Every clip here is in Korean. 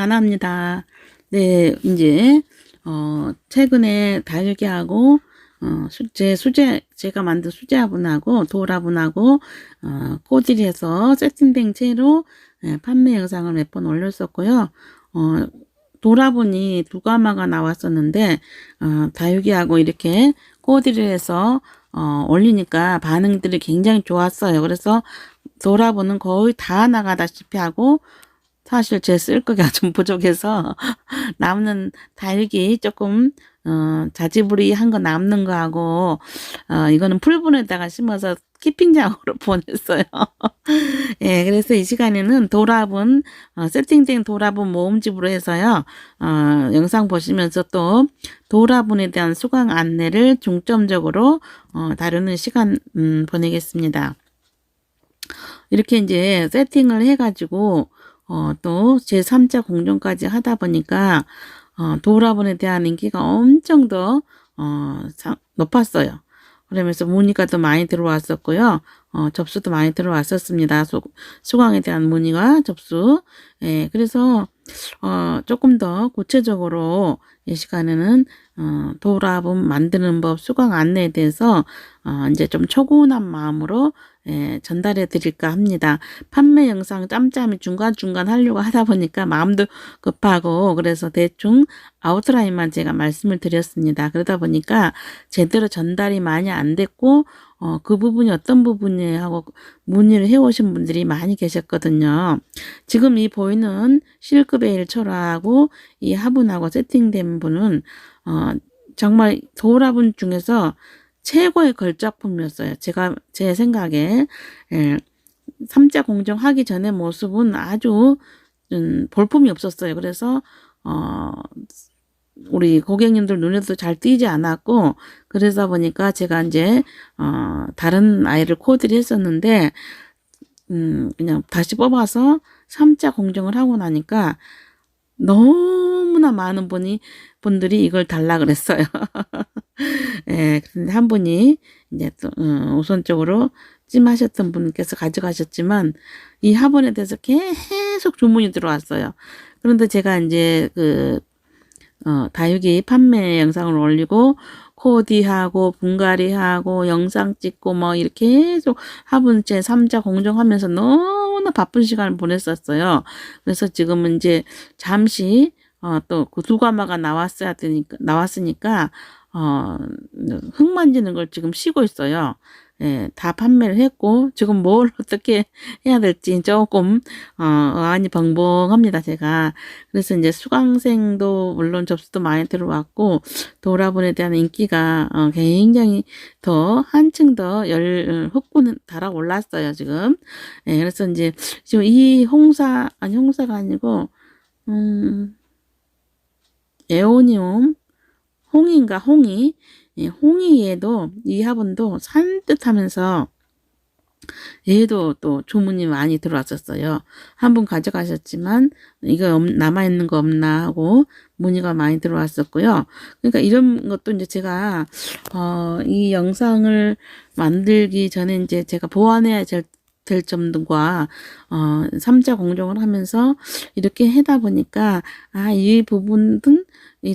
나나입니다. 네, 이제, 최근에 다육이하고, 제가 만든 수제화분하고, 도라분하고, 꼬질해서 세팅된 채로 판매 영상을 몇 번 올렸었고요. 도라분이 두 가마가 나왔었는데, 다육이하고 이렇게 꼬디를 해서, 올리니까 반응들이 굉장히 좋았어요. 그래서 도라분은 거의 다 나가다시피 하고, 사실 제 쓸 거가 좀 부족해서 남는 다육이 조금 자지부리한 거 남는 거 하고 이거는 풀분에다가 심어서 키핑장으로 보냈어요. 예, 그래서 이 시간에는 도라분 세팅된 도라분 모음집으로 해서요. 영상 보시면서 또 도라분에 대한 수강 안내를 중점적으로 다루는 시간 보내겠습니다. 이렇게 이제 세팅을 해가지고 또 제3자 공정까지 하다 보니까 도라분에 대한 인기가 엄청 더 높았어요. 그러면서 문의가 더 많이 들어왔었고요. 접수도 많이 들어왔었습니다. 수강에 대한 문의와 접수. 예, 그래서 조금 더 구체적으로 이 시간에는 도라분 만드는 법 수강 안내에 대해서 이제 좀 초고운한 마음으로 전달해 드릴까 합니다. 판매 영상 짬짬이 중간중간 하려고 하다 보니까 마음도 급하고 그래서 대충 아웃라인만 제가 말씀을 드렸습니다. 그러다 보니까 제대로 전달이 많이 안 됐고 그 부분이 어떤 부분이 하고 문의를 해오신 분들이 많이 계셨거든요. 지금 이 보이는 실크베일 철화하고 이 화분하고 세팅된 분은 정말 도라분 중에서 최고의 걸작품이었어요. 제 생각에 3자 공정하기 전의 모습은 아주 볼품이 없었어요. 그래서 우리 고객님들 눈에도 잘 띄지 않았고 그러다 보니까 제가 이제 다른 아이를 코디를 했었는데 그냥 다시 뽑아서 3자 공정을 하고 나니까 너무나 많은 분들이 이걸 달라 그랬어요. 예, 그런데 한 분이 이제 또 우선적으로 찜하셨던 분께서 가져가셨지만 이 화분에 대해서 계속 주문이 들어왔어요. 그런데 제가 이제 다육이 판매 영상을 올리고 코디하고 분갈이하고 영상 찍고 뭐 이렇게 계속 화분 제 3자 공정하면서 너무나 바쁜 시간을 보냈었어요. 그래서 지금은 이제 잠시 또 그 두 가마가 나왔으니까 흙 만지는 걸 지금 쉬고 있어요. 예, 다 판매를 했고 지금 뭘 어떻게 해야 될지 조금 어안이 벙벙합니다 제가. 그래서 이제 수강생도 물론 접수도 많이 들어왔고 도라분에 대한 인기가 굉장히 더 한층 더 흑구는 달아올랐어요 지금. 예, 그래서 이제 지금 이 홍사가 아니고 에오니움 홍이인가 홍이. 예, 홍이에도 이 화분도 산뜻하면서 얘도 또 주문이 많이 들어왔었어요. 한 분 가져가셨지만 이거 남아있는 거 없나 하고 문의가 많이 들어왔었고요. 그러니까 이런 것도 이제 제가 이 영상을 만들기 전에 이제 제가 보완해야 될 점과 3자 공정을 하면서 이렇게 하다 보니까 이 부분은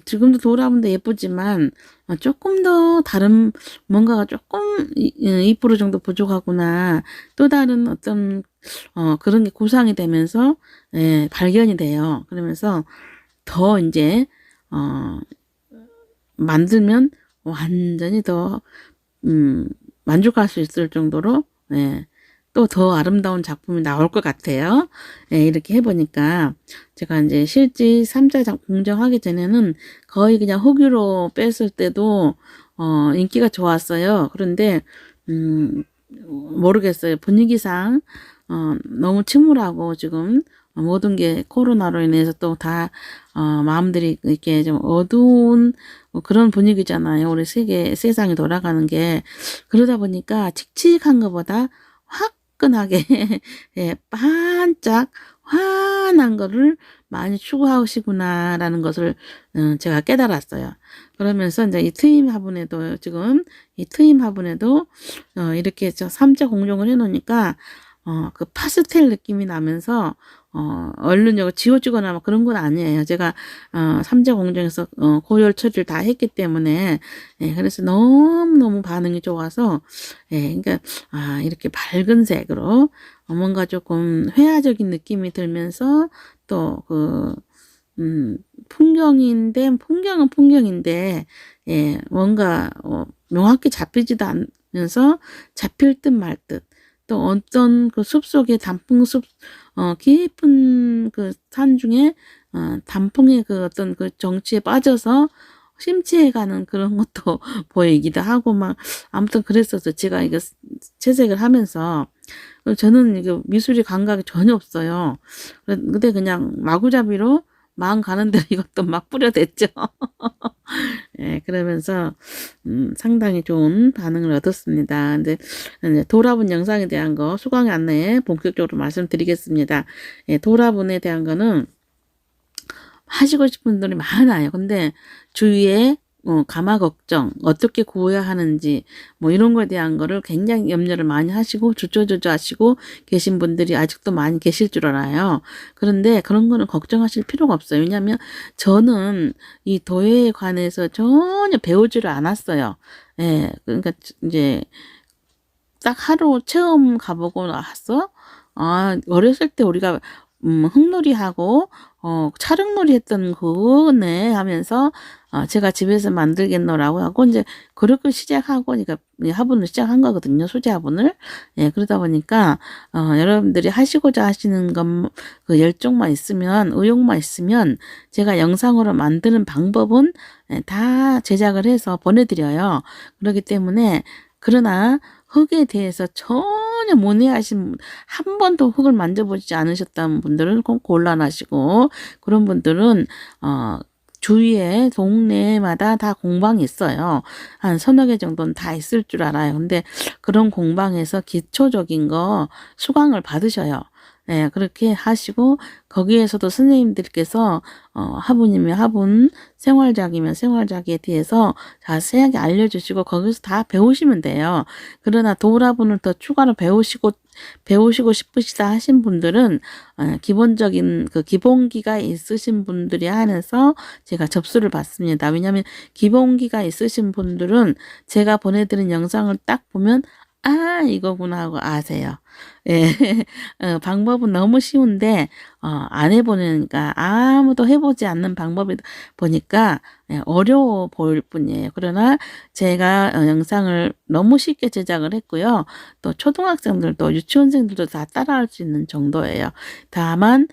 지금도 도라분도 예쁘지만 조금 더 다른 뭔가가 조금 2% 정도 부족하구나. 또 다른 어떤 그런 게 구상이 되면서 발견이 돼요. 그러면서 더 이제 만들면 완전히 더 만족할 수 있을 정도로 또 더 아름다운 작품이 나올 것 같아요. 예, 이렇게 해보니까 제가 이제 실제 3자 공정하기 전에는 거의 그냥 호기로 뺐을 때도 인기가 좋았어요. 그런데 모르겠어요. 분위기상 너무 침울하고 지금 모든 게 코로나로 인해서 또 다 마음들이 이렇게 좀 어두운 그런 분위기잖아요. 우리 세상이 돌아가는 게. 그러다 보니까 칙칙한 것보다 화끈하게 예, 반짝 환한 거를 많이 추구하시구나라는 것을 제가 깨달았어요. 그러면서 이제 이 트임 화분에도 이렇게 3자 공정을 해놓으니까 그 파스텔 느낌이 나면서 얼른 이거 지워지거나 뭐 그런 건 아니에요. 제가 삼자 공정에서 고열 처리를 다 했기 때문에 예, 그래서 너무너무 반응이 좋아서 예, 그러니까 이렇게 밝은 색으로 뭔가 조금 회화적인 느낌이 들면서 또 풍경은 풍경인데 예, 뭔가 명확히 잡히지도 않으면서 잡힐 듯 말 듯. 또 어떤 그 숲속에 단풍숲 깊은 그 산 중에 단풍의 그 어떤 그 정취에 빠져서 심취해가는 그런 것도 보이기도 하고 막 아무튼 그랬었어요. 제가 이거 채색을 하면서 저는 이게 미술이 감각이 전혀 없어요. 근데 그냥 마구잡이로 마음 가는 대로 이것도 막 뿌려댔죠. 예, 그러면서 상당히 좋은 반응을 얻었습니다. 근데 이제 돌아본 영상에 대한 거 수강 안내에 본격적으로 말씀드리겠습니다. 예, 돌아본에 대한 거는 하시고 싶은 분들이 많아요. 근데 주위에 가마 걱정, 어떻게 구해야 하는지, 뭐 이런 거에 대한 거를 굉장히 염려를 많이 하시고, 주저주저 하시고 계신 분들이 아직도 많이 계실 줄 알아요. 그런데 그런 거는 걱정하실 필요가 없어요. 왜냐하면 저는 이 도예에 관해서 전혀 배우지를 않았어요. 예, 그러니까 이제 딱 하루 체험 가보고 나서, 어렸을 때 우리가 흙놀이하고 촬영놀이 했던 그네 하면서 제가 집에서 만들겠노라고 하고 이제 그렇게 시작하고 그러니까 화분을 시작한 거거든요. 소재 화분을. 예, 그러다 보니까 여러분들이 하시고자 하시는 것 그 열정만 있으면 의욕만 있으면 제가 영상으로 만드는 방법은 예, 다 제작을 해서 보내드려요. 그렇기 때문에 그러나 흙에 대해서 전혀 문의하신 한 번도 흙을 만져보지 않으셨다는 분들은 꼭 곤란하시고 그런 분들은 주위에 동네마다 다 공방이 있어요. 한 서너 개 정도는 다 있을 줄 알아요. 근데 그런 공방에서 기초적인 거 수강을 받으셔요. 네, 그렇게 하시고 거기에서도 선생님들께서 화분이면 화분, 생활작이면 생활작에 대해서 자세하게 알려주시고 거기서 다 배우시면 돼요. 그러나 도라분을 더 추가로 배우시고 싶으시다 하신 분들은 기본적인 그 기본기가 있으신 분들이 한해서 제가 접수를 받습니다. 왜냐하면 기본기가 있으신 분들은 제가 보내드린 영상을 딱 보면 이거구나 하고 아세요. 예, 방법은 너무 쉬운데, 안 해보니까, 아무도 해보지 않는 방법이 보니까, 예, 어려워 보일 뿐이에요. 그러나 제가 영상을 너무 쉽게 제작을 했고요. 또 초등학생들도 유치원생들도 다 따라할 수 있는 정도예요. 다만,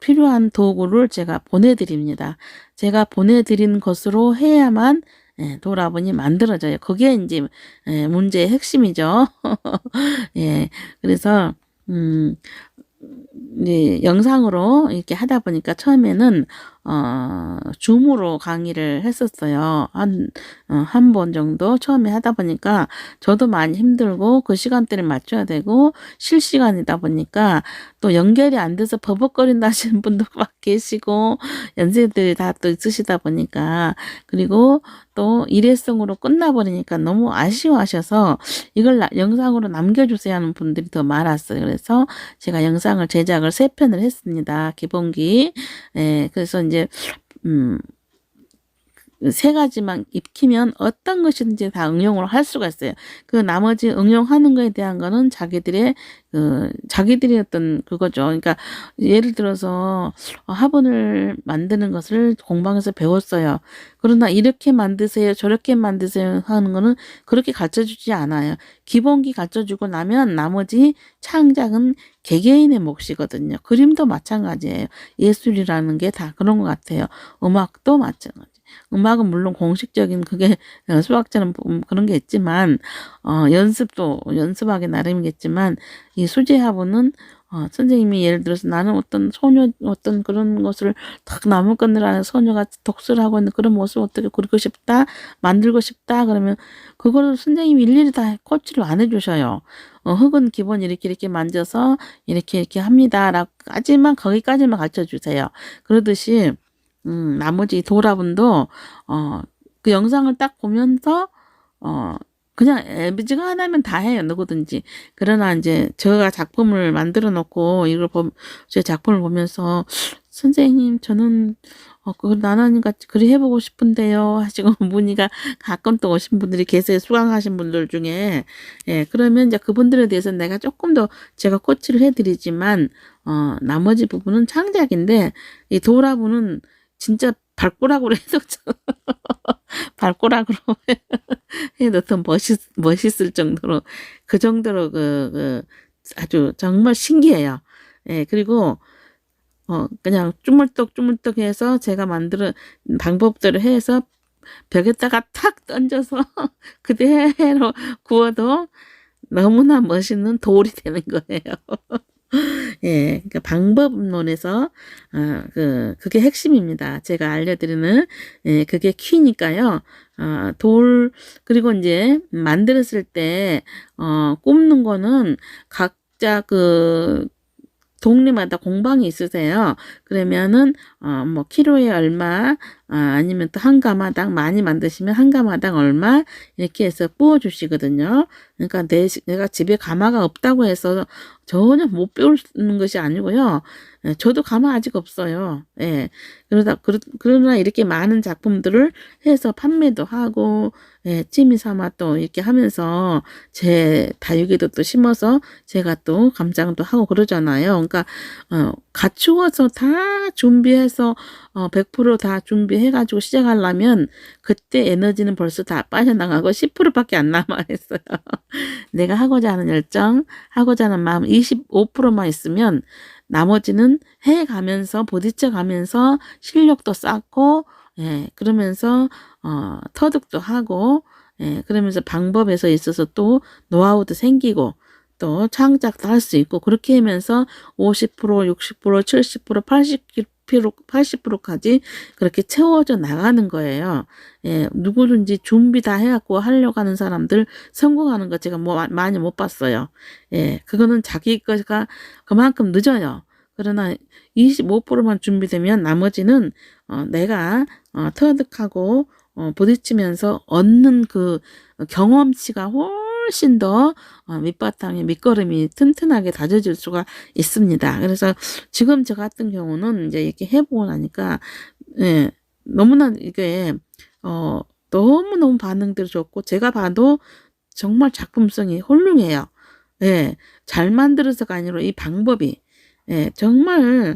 필요한 도구를 제가 보내드립니다. 제가 보내드린 것으로 해야만 예, 돌아보니 만들어져요. 그게 이제 문제의 핵심이죠. 예, 그래서 이제 영상으로 이렇게 하다 보니까 처음에는 줌으로 강의를 했었어요. 한 번 정도 처음에 하다 보니까 저도 많이 힘들고 그 시간대를 맞춰야 되고 실시간이다 보니까 또 연결이 안 돼서 버벅거린다 하시는 분도 막 계시고 연세들이 다 또 있으시다 보니까 그리고 또 일회성으로 끝나버리니까 너무 아쉬워하셔서 이걸 영상으로 남겨주세요 하는 분들이 더 많았어요. 그래서 제가 영상을 제작을 3편을 했습니다. 기본기. 예, 그래서 이제, 3가지만 익히면 어떤 것이든지 다 응용을 할 수가 있어요. 그 나머지 응용하는 거에 대한 거는 자기들의 어떤 그거죠. 그러니까 예를 들어서 화분을 만드는 것을 공방에서 배웠어요. 그러나 이렇게 만드세요, 저렇게 만드세요 하는 거는 그렇게 가르쳐 주지 않아요. 기본기 가르쳐 주고 나면 나머지 창작은 개개인의 몫이거든요. 그림도 마찬가지예요. 예술이라는 게 다 그런 것 같아요. 음악도 마찬가지. 음악은 물론 공식적인 그게 수학자는 그런 게 있지만 연습도 연습하기 나름이겠지만 이 수제화분은 선생님이 예를 들어서 나는 어떤 소녀 어떤 그런 것을 딱 나무꾼을 하는 소녀가 독서를 하고 있는 그런 모습을 어떻게 그리고 싶다 만들고 싶다 그러면 그거를 선생님이 일일이 다 코치를 안 해주셔요. 흙은 기본 이렇게 만져서 이렇게 합니다라고까지만 거기까지만 가르쳐 주세요. 그러듯이 나머지 도라분도 그 영상을 딱 보면서 그냥 애비지가 하나면 다 해요. 누구든지. 그러나 이제 제가 작품을 만들어 놓고 제 작품을 보면서 선생님 저는 그걸 나나님 같이 그리 해보고 싶은데요 하시고 문의가 가끔 또 오신 분들이 계세요. 수강하신 분들 중에. 예, 그러면 이제 그분들에 대해서 내가 조금 더 제가 코치를 해드리지만 나머지 부분은 창작인데 이 도라부는 진짜 발꼬락으로 해도 발꼬락으로 해도 더 멋있을 정도로 그 정도로 아주 정말 신기해요. 예, 그리고 그냥 쭈물떡 해서 제가 만드는 방법대로 해서 벽에다가 탁 던져서 그대로 구워도 너무나 멋있는 돌이 되는 거예요. 예, 그러니까 방법론에서 그게 핵심입니다. 제가 알려드리는 그게 키니까요. 그리고 이제 만들었을 때 굽는 거는 각자 동네마다 공방이 있으세요. 그러면은 뭐 키로에 얼마 아니면 또 한 가마당 많이 만드시면 한 가마당 얼마 이렇게 해서 부어 주시거든요. 그러니까 내가 집에 가마가 없다고 해서 전혀 못 배우는 것이 아니고요. 예, 저도 가마 아직 없어요. 예. 그러나 이렇게 많은 작품들을 해서 판매도 하고, 예, 취미 삼아 또 이렇게 하면서 제 다육이도 또 심어서 제가 또 감장도 하고 그러잖아요. 그러니까, 갖추어서 다 준비해서, 100% 다 준비해가지고 시작하려면 그때 에너지는 벌써 다 빠져나가고 10%밖에 안 남아있어요. 내가 하고자 하는 열정, 하고자 하는 마음 25%만 있으면 나머지는 해가면서 부딪혀 가면서 실력도 쌓고, 예, 그러면서 터득도 하고, 예, 그러면서 방법에서 있어서 또 노하우도 생기고 또 창작도 할 수 있고 그렇게 하면서 50%, 60%, 70%, 80%까지 그렇게 채워져 나가는 거예요. 예, 누구든지 준비 다 해갖고 하려고 하는 사람들 성공하는 거 제가 많이 못 봤어요. 예, 그거는 자기 거가 그만큼 늦어요. 그러나 25%만 준비되면 나머지는 내가 터득하고 부딪히면서 얻는 그 경험치가 훨씬 더 밑바탕에 밑거름이 튼튼하게 다져질 수가 있습니다. 그래서 지금 저 같은 경우는 이제 이렇게 해보고 나니까 예, 너무나 이게 너무너무 반응들이 좋고 제가 봐도 정말 작품성이 훌륭해요. 예, 잘 만들어서가 아니라 이 방법이 예, 정말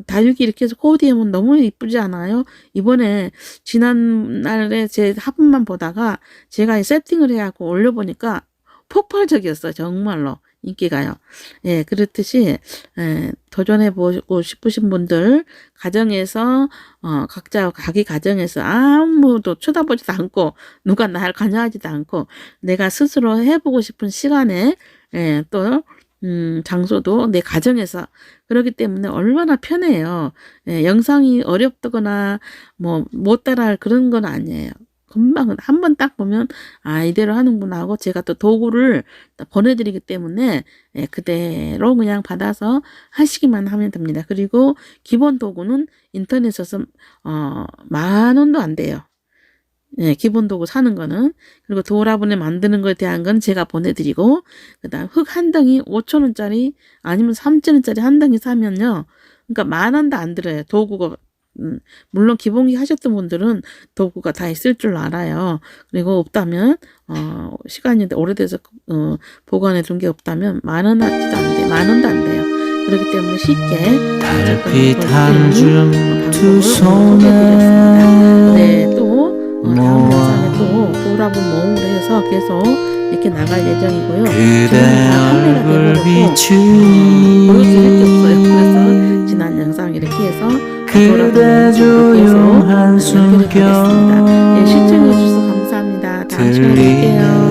다육이 이렇게 해서 코디하면 너무 이쁘지 않아요? 이번에 지난날에 제 화분만 보다가 제가 세팅을 해갖고 올려보니까 폭발적이었어요. 정말로 인기가요. 예, 그렇듯이 도전해보고 싶으신 분들 가정에서 각자 자기 가정에서 아무도 쳐다보지도 않고 누가 날 관여하지도 않고 내가 스스로 해보고 싶은 시간에 또 장소도 내 가정에서 그렇기 때문에 얼마나 편해요. 예, 영상이 어렵다거나 뭐 못 따라할 그런 건 아니에요. 금방 한 번 딱 보면 이대로 하는구나 하고 제가 또 도구를 보내드리기 때문에 예, 그대로 그냥 받아서 하시기만 하면 됩니다. 그리고 기본 도구는 인터넷에서 10,000원도 안 돼요. 예, 기본 도구 사는 거는. 그리고 도라분에 만드는 거에 대한 건 제가 보내드리고, 그 다음 흙 한 덩이 5,000원짜리 아니면 3,000원짜리 한 덩이 사면요. 그러니까 10,000원도 안 들어요. 도구가. 물론 기본기 하셨던 분들은 도구가 다 있을 줄 알아요. 그리고 없다면, 시간이 오래돼서, 보관해 둔 게 없다면 10,000원 하지도 안 돼요. 10,000원도 안 돼요. 그렇기 때문에 쉽게. 달빛 한 줌 두 손에 네, 또, 다음 영상에 또 도라분 모음으로 해서 계속 이렇게 나갈 예정이고요. 그대 얼굴 보여드릴 게 없어요. 비추니 그래서 지난 영상 이렇게 해서 그대 조용한 숨결